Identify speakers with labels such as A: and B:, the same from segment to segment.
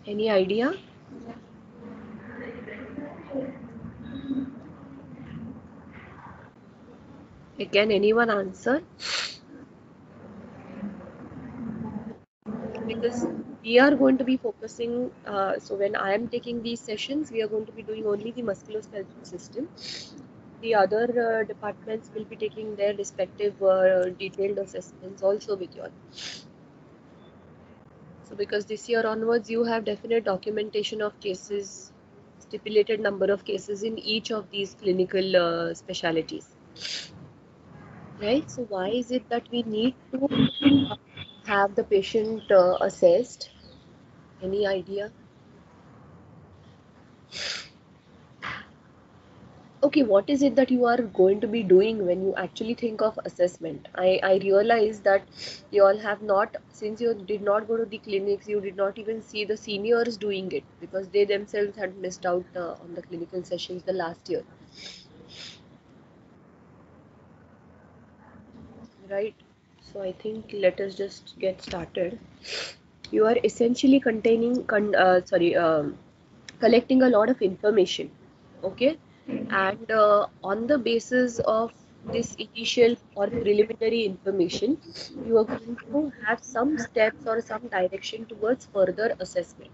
A: Any idea? Can anyone answer? Because we are going to be focusing, so when I am taking these sessions, we are going to be doing only the musculoskeletal system. The other departments will be taking their respective detailed assessments also with you all. So because this year onwards, you have definite documentation of cases, stipulated number of cases in each of these clinical specialities. Right? So why is it that we need to have the patient assessed? Any idea? Okay, what is it that you are going to be doing when you actually think of assessment? I realize that you all have not, since you did not go to the clinics, you did not even see the seniors doing it because they themselves had missed out on the clinical sessions the last year. Right? So I think let us just get started. You are essentially collecting a lot of information, okay, and on the basis of this initial or preliminary information, you are going to have some steps or some direction towards further assessment,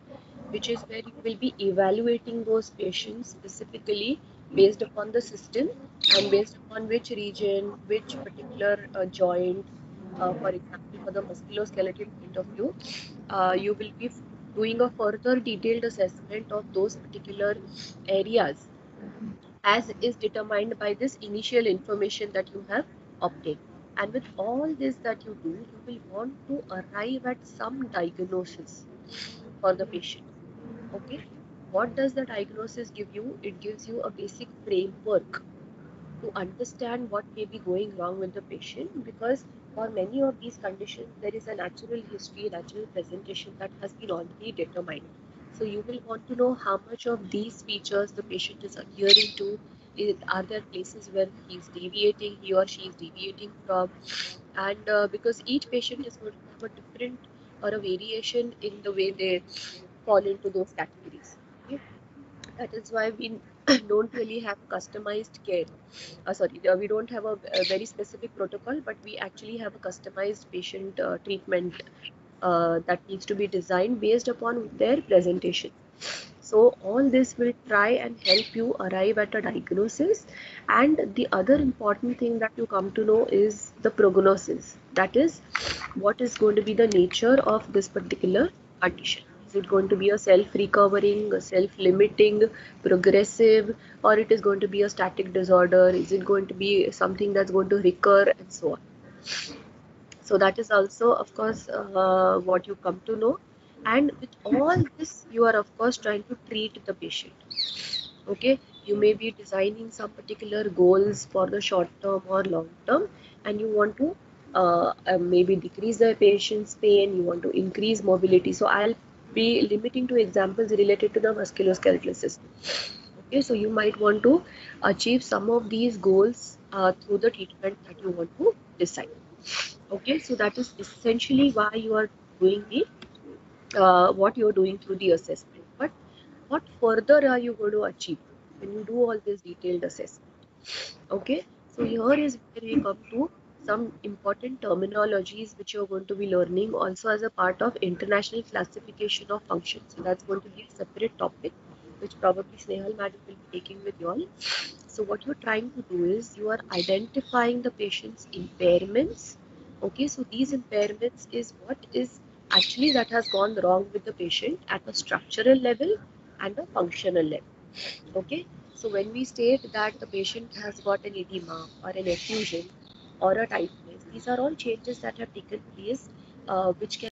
A: which is where you will be evaluating those patients specifically based upon the system and based upon which region, which particular joint. For example, for the musculoskeletal point of view, you will be doing a further detailed assessment of those particular areas as is determined by this initial information that you have obtained. And with all this that you do, you will want to arrive at some diagnosis for the patient. Okay, what does the diagnosis give you? It gives you a basic framework to understand what may be going wrong with the patient, because for many of these conditions there is a natural history, natural presentation that has been already determined. So you will want to know how much of these features the patient is adhering to. Are there places where he or she is deviating from? And because each patient is going to have a different or a variation in the way they fall into those categories. Okay? That is why we don't really have customized care. We don't have a very specific protocol, but we actually have a customized patient treatment that needs to be designed based upon their presentation. So all this will try and help you arrive at a diagnosis. And the other important thing that you come to know is the prognosis. That is, what is going to be the nature of this particular condition. Is it going to be a self-recovering, a self-limiting, progressive, or it is going to be a static disorder? Is it going to be something that's going to recur, and so on? So that is also, of course, what you come to know. And with all this, you are, of course, trying to treat the patient. Okay, you may be designing some particular goals for the short term or long term, and you want to maybe decrease the patient's pain, you want to increase mobility. So I'll be limiting to examples related to the musculoskeletal system. Okay, so you might want to achieve some of these goals through the treatment that you want to decide. Okay, so that is essentially why you are doing the what you are doing through the assessment. But what further are you going to achieve when you do all this detailed assessment? Okay, so here is where we come to some important terminologies which you're going to be learning also as a part of international classification of functions. So that's going to be a separate topic which probably Snehal madam will be taking with you all. So what you're trying to do is you are identifying the patient's impairments. Okay, so these impairments is what is actually that has gone wrong with the patient at a structural level and a functional level. Okay, so when we state that the patient has got an edema or an effusion or a tightness, these are all changes that have taken place which can